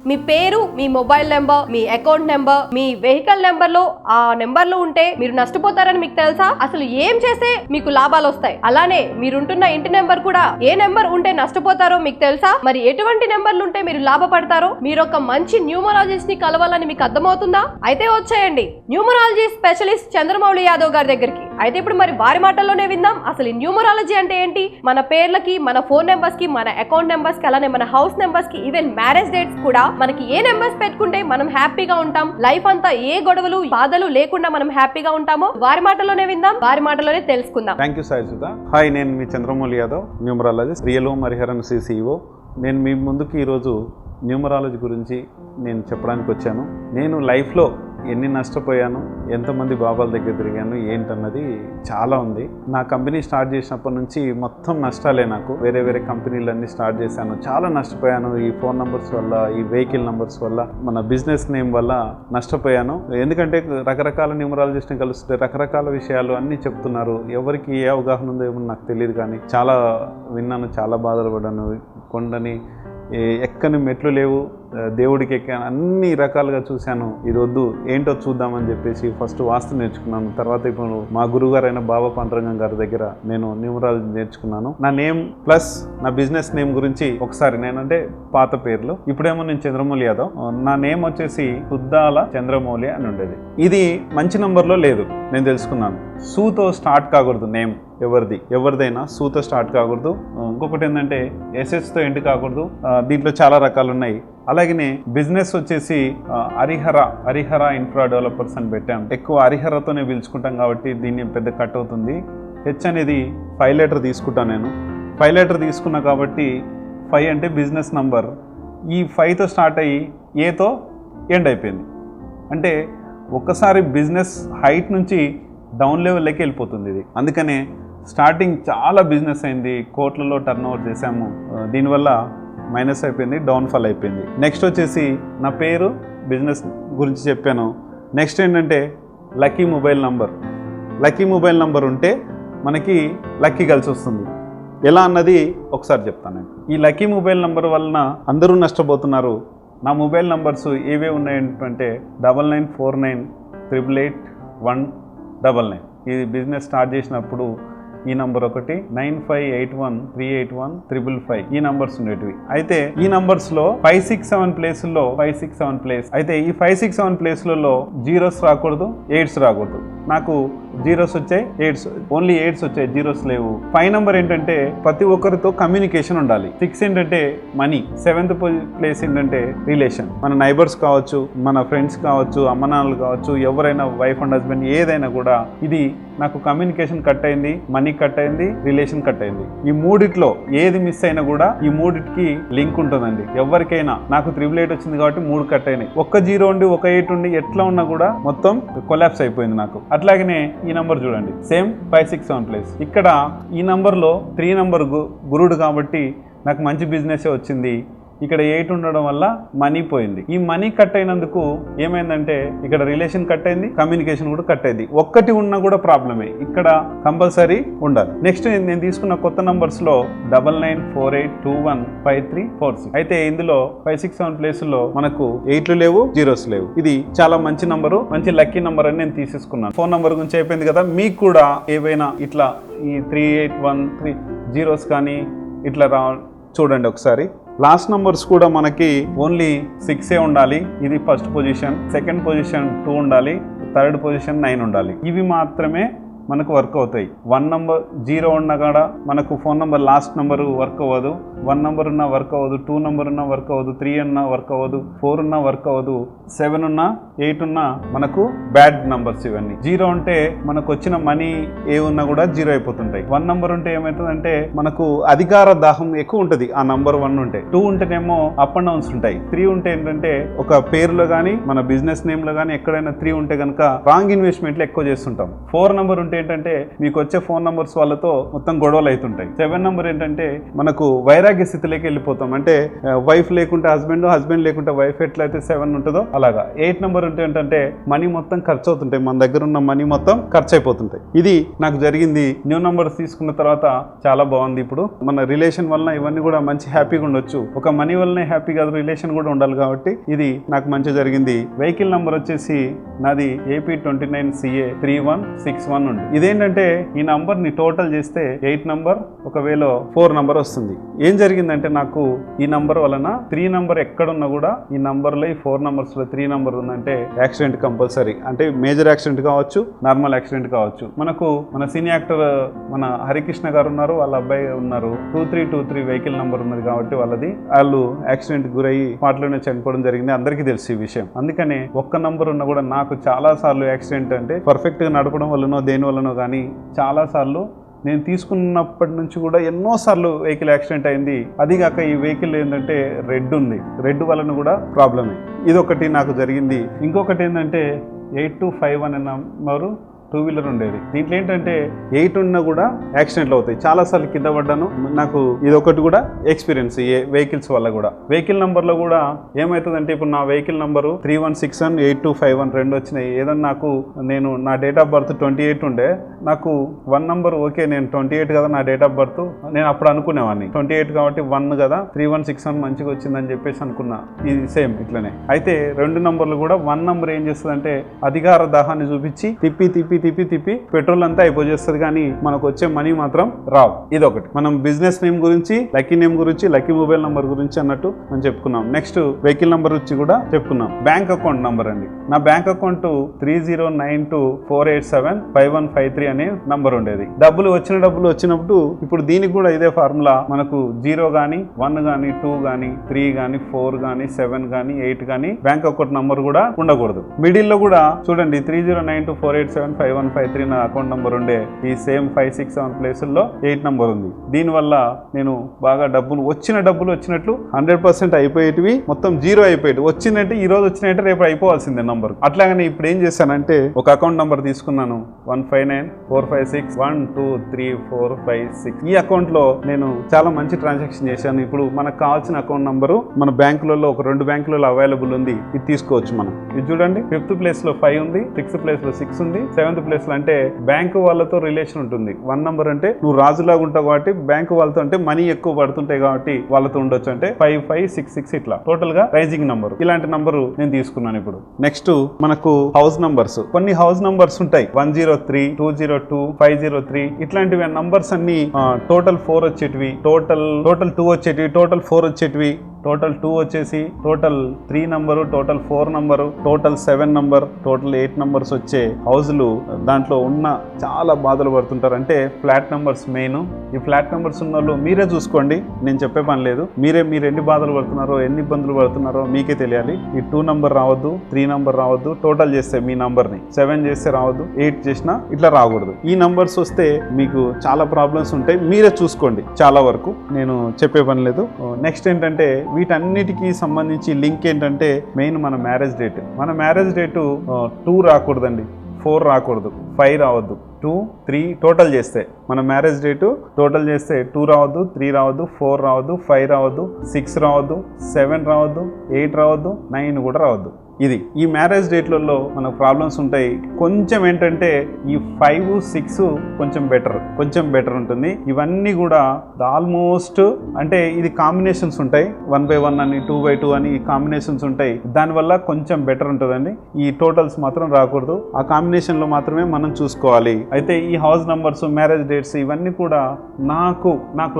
మీ పేరు, మీ mobile number, మీ account number, మీ vehicle నెంబర్లో ఆ నెంబర్లు ఉంటే మీరు నష్టపోతారని మీకు తెలుసా? అసలు ఏం చేస్తే మీకు లాభాలు వస్తాయి? అలానే మీరుంటున్న ఇంటి నెంబర్ కూడా ఏ నెంబర్ ఉంటే నష్టపోతారో మీకు తెలుసా? మరి ఎటువంటి నెంబర్లు ఉంటే మీరు లాభపడతారో? మీరు ఒక మంచి న్యూమరాలజిస్ట్ ని కలవాలని మీకు అర్థమవుతుందా? అయితే వచ్చేయండి న్యూమరాలజీ స్పెషలిస్ట్ చంద్రమౌళి యాదవ్ గారి దగ్గరికి. అయితే ఇప్పుడు మరి వారి మాటల్లోనే విందాం అసలు న్యూమరాలజీ అంటే ఏంటి, మన పేర్లకి, మన ఫోన్ నెంబర్స్ కి, మన అకౌంట్ నెంబర్స్ కి, అలానే మన హౌస్ నెంబర్స్ కి, ఈవెన్ మ్యారేజ్ డేట్స్ కూడా మనకి ఏ నెంబర్స్ పెట్టుకుంటే మనం హ్యాపీగా ఉంటాం, లైఫ్ అంతా ఏ గొడవలు బాధలు లేకుండా మనం హ్యాపీగా ఉంటామో వారి మాటల్లోనే విందాం, వారి మాటల్లోనే తెలుసుకుందాం. Thank you Sai Sudha. Hi, నేను మీ Chandramouli Yadav, numerologist, real home Hariharan CEO. నేను మీ ముందుకు ఈరోజు న్యూమరాలజీ గురించి నేను చెప్పడానికి వచ్చాను. నేను లైఫ్లో ఎన్ని నష్టపోయాను, ఎంతమంది బాబాల దగ్గర తిరిగాను ఏంటన్నది చాలా ఉంది. నా కంపెనీ స్టార్ట్ చేసినప్పటి నుంచి మొత్తం నష్టాలే. నాకు వేరే వేరే కంపెనీలన్నీ స్టార్ట్ చేశాను, చాలా నష్టపోయాను. ఈ ఫోన్ నంబర్స్ వల్ల, ఈ వెహికల్ నంబర్స్ వల్ల, మన బిజినెస్ నేమ్ వల్ల నష్టపోయాను. ఎందుకంటే రకరకాల న్యూమరాలజిస్ట్ని కలుస్తుంటే రకరకాల విషయాలు అన్నీ చెప్తున్నారు. ఎవరికి ఏ అవగాహన ఉందో ఏమో నాకు తెలియదు, కానీ చాలా విన్నాను, చాలా బాధలు పడ్డాను. కొండని ఎక్కని మెట్లు లేవు, దేవుడికి ఎక్కాను, అన్ని రకాలుగా చూశాను. ఈరోజు ఏంటో చూద్దామని చెప్పేసి ఫస్ట్ వాస్తు నేర్చుకున్నాను. తర్వాత ఇప్పుడు మా గురుగారు అయిన బాబా పాండురంగం గారి దగ్గర నేను న్యూమరాలజీ నేర్చుకున్నాను. నా నేమ్ ప్లస్ నా బిజినెస్ నేమ్ గురించి ఒకసారి, నేనంటే పాత పేర్లు, ఇప్పుడేమో నేను చంద్రమౌళి యాదవ్. నా నేమ్ వచ్చేసి సుద్దాల చంద్రమౌళి అని ఉండేది. ఇది మంచి నంబర్లో లేదు, నేను తెలుసుకున్నాను. సూతో స్టార్ట్ కాకూడదు నేమ్, ఎవరిదైనా సూతో స్టార్ట్ కాకూడదు. ఇంకొకటి ఏంటంటే ఎస్ఎస్తో ఎండ్ కాకూడదు. దీంట్లో చాలా రకాలు ఉన్నాయి. అలాగనే బిజినెస్ వచ్చేసి హరిహర ఇన్ఫ్రా డెవలపర్స్ అని పెట్టాం. ఎక్కువ హరిహరతోనే పిలుచుకుంటాం కాబట్టి దీన్ని పెద్ద కట్ అవుతుంది. హెచ్ అనేది 5 లెటర్ తీసుకుంటాను నేను. 5 లెటర్ తీసుకున్నా కాబట్టి 5 అంటే బిజినెస్ నంబర్. ఈ 5తో స్టార్ట్ అయ్యి ఏతో ఎండ్ అయిపోయింది. అంటే ఒక్కసారి బిజినెస్ హైట్ నుంచి డౌన్ లెవెల్లోకి వెళ్ళిపోతుంది ఇది. అందుకనే స్టార్టింగ్ చాలా బిజినెస్ అయింది, కోట్లలో టర్న్ ఓవర్ చేశాము. దీనివల్ల మైనస్ అయిపోయింది, డౌన్ఫాల్ అయిపోయింది. నెక్స్ట్ వచ్చేసి నా పేరు, బిజినెస్ గురించి చెప్పాను. నెక్స్ట్ ఏంటంటే లక్కీ మొబైల్ నంబర్ ఉంటే మనకి లక్కీ కలిసి వస్తుంది. ఎలా అన్నది ఒకసారి చెప్తాను. ఈ లక్కీ మొబైల్ నంబర్ వలన అందరూ నష్టపోతున్నారు. నా మొబైల్ నంబర్స్ ఏవే ఉన్నాయంటే 9949888199. ఇది బిజినెస్ స్టార్ట్ చేసినప్పుడు ఈ నంబర్ ఒకటి, 9581381555. ఈ నంబర్స్ ఉండేటివి. అయితే ఈ నంబర్స్లో 567 ప్లేసుల్లో 567 ప్లేస్ అయితే ఈ 567 ప్లేస్లలో జీరోస్ రాకూడదు, 8s రాకూడదు. నాకు జీరోస్ వచ్చాయి, ఓన్లీ 8s వచ్చాయి, జీరోస్ లేవు. 5 నంబర్ ఏంటంటే ప్రతి ఒక్కరితో కమ్యూనికేషన్ ఉండాలి. 6 ఏంటంటే మనీ. 7th ప్లేస్ ఏంటంటే రిలేషన్. మన నైబర్స్ కావచ్చు, మన ఫ్రెండ్స్ కావచ్చు, అమ్మనాన్నలు కావచ్చు, ఎవరైనా వైఫ్ అండ్ హస్బెండ్ ఏదైనా కూడా ఇది నాకు కమ్యూనికేషన్ కట్ అయింది, మనీ కట్ అయింది, రిలేషన్ కట్ అయింది. ఈ మూడిట్లో ఏది మిస్ అయినా కూడా ఈ మూడిటికి లింక్ ఉంటుందండి. ఎవరికైనా నాకు 888 వచ్చింది కాబట్టి 3 కట్ అయినాయి. ఒక్క 0 ఉండి ఒక 8 ఉండి ఎట్లా ఉన్నా కూడా మొత్తం కొలాప్స్ అయిపోయింది నాకు. అట్లాగనే ఈ నంబర్ చూడండి, సేమ్ 567 ప్లేస్. ఇక్కడ ఈ నంబర్లో 3 నంబర్ గురుడు కాబట్టి నాకు మంచి బిజినెస్ వచ్చింది. ఇక్కడ 8 ఉండడం వల్ల మనీ పోయింది. ఈ మనీ కట్ అయినందుకు ఏమైందంటే ఇక్కడ రిలేషన్ కట్ అయింది, కమ్యూనికేషన్ కూడా కట్ అయింది. ఒక్కటి ఉన్నా కూడా ప్రాబ్లమే, ఇక్కడ కంపల్సరీ ఉండాలి. నెక్స్ట్ నేను తీసుకున్న కొత్త నంబర్స్ లో 9948215346. అయితే ఇందులో 567 ప్లేసుల్లో మనకు 8లు లేవు, జీరోస్ లేవు. ఇది చాలా మంచి నంబరు, మంచి లక్కీ నంబర్ అని నేను తీసేసుకున్నాను. ఫోన్ నంబర్ గురించి అయిపోయింది కదా. మీకు కూడా ఏవైనా ఇట్లా ఈ 3813 జీరోస్ కానీ ఇట్లా చూడండి ఒకసారి. లాస్ట్ నంబర్స్ కూడా మనకి ఓన్లీ 6 ఉండాలి. ఇది ఫస్ట్ పొజిషన్. సెకండ్ పొజిషన్ 2 ఉండాలి. థర్డ్ పొజిషన్ 9 ఉండాలి. ఇవి మాత్రమే మనకు వర్క్ అవుతాయి. 1 నంబర్ 0 ఉన్నా కూడా మనకు phone number last number work అవ్వదు. 1 నంబర్ ఉన్నా వర్క్ అవ్వదు, 2 నంబర్ ఉన్నా వర్క్ అవ్వదు, 3 ఉన్నా వర్క్ అవ్వదు, 4 ఉన్నా వర్క్ అవ్వదు, 7 ఉన్నా 8 ఉన్నా మనకు బ్యాడ్ నంబర్స్ ఇవన్నీ. 0 ఉంటే మనకు వచ్చిన మనీ ఏ ఉన్నా కూడా 0 అయిపోతుంటాయి. 1 నంబర్ ఉంటే ఏమవుతుందంటే మనకు అధికార దాహం ఎక్కువ ఉంటుంది ఆ నంబర్ 1 ఉంటే. 2 ఉంటేనేమో అప్ అండ్ డౌన్స్ ఉంటాయి. 3 ఉంటే ఏంటంటే ఒక పేరులో కానీ మన బిజినెస్ నేమ్ లో కానీ ఎక్కడైనా 3 ఉంటే కనుక రాంగ్ ఇన్వెస్ట్మెంట్లు ఎక్కువ చేస్తుంటాం. 4 నంబర్ ఉంటే ఏంటంటే మీకు వచ్చే ఫోన్ నంబర్స్ వాళ్ళతో మొత్తం గొడవలు అవుతుంటాయి. 7 నంబర్ ఏంటంటే మనకు వైరాగ్య స్థితిలోకి వెళ్ళిపోతాం. అంటే వైఫ్ లేకుంటే హస్బెండ్, హస్బెండ్ లేకుంటే వైఫ్ ఎట్లయితే 7 ఉంటుందో అలాగా. 8 నంబర్ ఏంటంటే మనీ మొత్తం ఖర్చు అవుతుంటాయి, మన దగ్గర ఉన్న మనీ మొత్తం ఖర్చు అయిపోతుంటాయి. ఇది నాకు జరిగింది. న్యూ నంబర్స్ తీసుకున్న తర్వాత చాలా బాగుంది. ఇప్పుడు మన రిలేషన్ వలన ఇవన్నీ కూడా మంచి హ్యాపీగా ఉండొచ్చు. ఒక మనీ వల్లనే హ్యాపీ కాదు, రిలేషన్ కూడా ఉండాలి. కాబట్టి ఇది నాకు మంచి జరిగింది. వెహికల్ నంబర్ వచ్చేసి నాది AP29CA 3161 ఉంది. ఇదేంటంటే ఈ నంబర్ ని టోటల్ చేస్తే 8 నంబర్, ఒకవేళ 4 నంబర్ వస్తుంది. ఏం జరిగిందంటే నాకు ఈ నంబర్ వలన 3 నంబర్ ఎక్కడున్నా కూడా ఈ నంబర్ లో, ఈ 4 నంబర్స్ లో 3 నంబర్ ఉందంటే యాక్సిడెంట్ కంపల్సరీ. అంటే మేజర్ యాక్సిడెంట్ కావచ్చు, నార్మల్ యాక్సిడెంట్ కావచ్చు. మనకు మన సినీ యాక్టర్ మన హరికృష్ణ గారు ఉన్నారు, వాళ్ళ అబ్బాయి ఉన్నారు. 2323 వెహికల్ నంబర్ ఉన్నది కాబట్టి వాళ్ళు యాక్సిడెంట్ గురయ్యి స్పాట్లోనే చనిపోవడం జరిగింది. అందరికీ తెలుసు ఈ విషయం. అందుకనే ఒక్క నంబర్ ఉన్నా కూడా నాకు చాలా సార్లు యాక్సిడెంట్ అంటే పర్ఫెక్ట్ గా నడపడం వల్లనో దేని వల్లనో కానీ చాలా సార్లు నేను తీసుకున్నప్పటి నుంచి కూడా ఎన్నోసార్లు వెహికల్ యాక్సిడెంట్ అయింది. అదిగాక ఈ వెహికల్ ఏంటంటే రెడ్ ఉంది, రెడ్ వలన కూడా ప్రాబ్లమే. ఇదొకటి నాకు జరిగింది. ఇంకొకటి ఏంటంటే 8251 అనే నంబరు 2 వీలర్ ఉండేది. దీంట్లో ఏంటంటే 8 ఉన్నా కూడా యాక్సిడెంట్లు అవుతాయి. చాలా సార్లు కింద పడ్డాను. నాకు ఇది కూడా ఎక్స్పీరియన్స్ ఈ వెహికల్స్ వల్ల కూడా. వెహికల్ నంబర్లో కూడా ఏమవుతుందంటే ఇప్పుడు నా వెహికల్ నంబరు 3161 8251 రెండు వచ్చినాయి. ఏదన్నా నేను నా డేట్ ఆఫ్ బర్త్ 28 ఉండే, నాకు 1 నంబర్ ఓకే, నేను 28 కదా నా డేట్ ఆఫ్ బర్త్, నేను అప్పుడు అనుకునేవాడిని 28 కాబట్టి 1 కదా 3161 మంచిగా వచ్చిందని చెప్పేసి అనుకున్నా. ఇది సేమ్ ఇట్లనే. అయితే 2 నంబర్లు కూడా 1 నంబర్ ఏం చేస్తుందంటే అధికార దాహాన్ని చూపించి తిప్పి పెట్రోల్ అంతా అయిపోజేస్తుంది, కానీ మనకు వచ్చే మనీ మాత్రం రావు. ఇదొకటి. మనం బిజినెస్ నేమ్ గురించి, లక్కీ నేమ్ గురించి, లక్కీ మొబైల్ నంబర్ గురించి అన్నట్టు మనం చెప్పుకున్నాం. నెక్స్ట్ వెహికల్ నంబర్ గురించి కూడా చెప్పుకున్నాం. బ్యాంక్ అకౌంట్ నంబర్ అండి. నా బ్యాంక్ అకౌంట్ 309248751553 అనే నంబర్ ఉండేది. డబ్బులు వచ్చినప్పుడు ఇప్పుడు దీనికి కూడా ఇదే ఫార్ములా. మనకు 0 గానీ 1 గానీ 2 గానీ 3 గానీ 4 గానీ 7 గానీ 8 గానీ బ్యాంక్ అకౌంట్ నంబర్ కూడా ఉండకూడదు. మిడిల్ లో కూడా చూడండి 309248751553 నా అకౌంట్ నంబర్ ఉండే. ఈ సేమ్ 567 ప్లేసుల్లో 8 నంబర్ ఉంది. దీనివల్ల నేను బాగా డబ్బులు వచ్చినట్లు 100% అయిపోయేటివి మొత్తం 0 అయిపోయేది. వచ్చిందంటే ఈ రోజు వచ్చినట్టే రేపు అయిపోవాల్సిందే నంబర్. అట్లాగనే ఇప్పుడు ఏం చేశానంటే ఒక అకౌంట్ నంబర్ తీసుకున్నాను 159456123456. ఈ అకౌంట్ లో నేను చాలా మంచి ట్రాన్సాక్షన్ చేశాను. ఇప్పుడు మనకు కావాల్సిన అకౌంట్ నంబరు మన బ్యాంకులలో ఒక 2 బ్యాంకులలో అవైలబుల్ ఉంది. ఇది తీసుకోవచ్చు మనం. ఇది చూడండి 5th ప్లేస్ లో 5 ఉంది, 6th ప్లేస్ లో 6 ఉంది, 7th ప్లేస్ లో అంటే బ్యాంకు వాళ్ళతో రిలేషన్ ఉంటుంది. 1 నంబర్ అంటే నువ్వు రాజులాగా ఉంటావు కాబట్టి బ్యాంకు వాళ్ళతో అంటే మనీ ఎక్కువ పడుతుంటాయి కాబట్టి వాళ్ళతో ఉండొచ్చు. అంటే 5566 ఇట్లా టోటల్ గా రైజింగ్ నంబర్. ఇలాంటి నంబరు నేను తీసుకున్నాను. ఇప్పుడు నెక్స్ట్ మనకు హౌస్ నంబర్స్. కొన్ని హౌస్ నంబర్స్ ఉంటాయి 103 202 503 ఇట్లాంటివి నంబర్స్ అన్ని టోటల్ 4 వచ్చేటివి, టోటల్ 2 వచ్చేటివి, టోటల్ 4 వచ్చేటివి, టోటల్ 2 వచ్చేసి total 3 number, total 4 number, total 7 number, total 8 numbers వచ్చే హౌస్లు దాంట్లో ఉన్న చాలా బాధలు పడుతుంటారు. అంటే ఫ్లాట్ నంబర్స్ మెయిన్. ఈ ఫ్లాట్ నంబర్స్ ఉన్న వాళ్ళు మీరే చూసుకోండి, నేను చెప్పే పని లేదు. మీరు ఎన్ని బాధలు పడుతున్నారో, ఎన్ని ఇబ్బందులు పడుతున్నారో మీకే తెలియాలి. ఈ 2 నంబర్ రావద్దు, 3 నంబర్ రావద్దు, టోటల్ చేస్తే మీ నంబర్ని 7 చేస్తే రావద్దు, 8 చేసినా ఇట్లా రాకూడదు. ఈ నంబర్స్ వస్తే మీకు చాలా ప్రాబ్లమ్స్ ఉంటాయి. మీరే చూసుకోండి. చాలా వరకు నేను చెప్పే పని లేదు. నెక్స్ట్ ఏంటంటే వీటన్నిటికీ సంబంధించి లింక్ ఏంటంటే మెయిన్ మన మ్యారేజ్ డేట్. మన మ్యారేజ్ డేటు 2 రాకూడదండి, 4 రాకూడదు, 5 రావద్దు, 2 3 టోటల్ చేస్తే మన మ్యారేజ్ డేటు టోటల్ చేస్తే 2 రావద్దు, 3 రావద్దు, 4 రావద్దు, 5 రావద్దు, 6 రావద్దు, 7 రావద్దు, 8 రావద్దు, 9 కూడా రావద్దు. ఇది ఈ మ్యారేజ్ డేట్లలో మనకు ప్రాబ్లమ్స్ ఉంటాయి. కొంచెం ఏంటంటే ఈ 5 6 కొంచెం బెటర్ ఉంటుంది. ఇవన్నీ కూడా ఆల్మోస్ట్ అంటే ఇది కాంబినేషన్స్ ఉంటాయి. 1/1 అని 2/2 అని ఈ కాంబినేషన్స్ ఉంటాయి. దానివల్ల కొంచెం బెటర్ ఉంటుందండి. ఈ టోటల్స్ మాత్రం రాకూడదు. ఆ కాంబినేషన్ లో మాత్రమే మనం చూసుకోవాలి. అయితే ఈ హౌస్ నంబర్స్, మ్యారేజ్ డేట్స్ ఇవన్నీ కూడా నాకు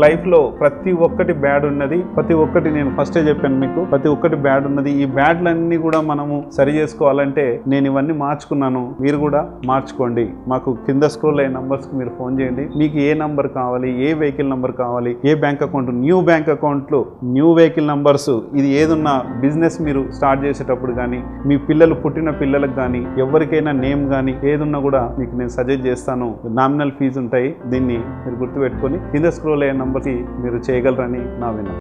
లైఫ్ లో ప్రతి ఒక్కటి బ్యాడ్ ఉన్నది. ప్రతి ఒక్కటి నేను ఫస్టే చెప్పాను మీకు, ప్రతి ఒక్కటి బ్యాడ్ ఉన్నది. ఈ బ్యాడ్లన్నీ కూడా మనము సరి చేసుకోవాలంటే నేను ఇవన్నీ మార్చుకున్నాను. మీరు కూడా మార్చుకోండి. మాకు కింద స్క్రోల్ అయ్యే నంబర్స్కి మీరు ఫోన్ చేయండి. మీకు ఏ నంబర్ కావాలి, ఏ వెహికల్ నంబర్ కావాలి, ఏ బ్యాంక్ అకౌంట్, న్యూ బ్యాంక్ అకౌంట్లు, న్యూ వెహికల్ నంబర్స్, ఇది ఏదున్నా బిజినెస్ మీరు స్టార్ట్ చేసేటప్పుడు కానీ, మీ పిల్లలు పుట్టిన పిల్లలకు కానీ, ఎవరికైనా నేమ్ కానీ ఏదున్నా కూడా మీకు నేను సజెస్ట్ చేస్తాను. నామినల్ ఫీజు ఉంటాయి. దీన్ని మీరు గుర్తుపెట్టుకొని కింద స్క్రోల్ అయ్యే నంబర్కి మీరు చేయగలరని నా విన్నపం.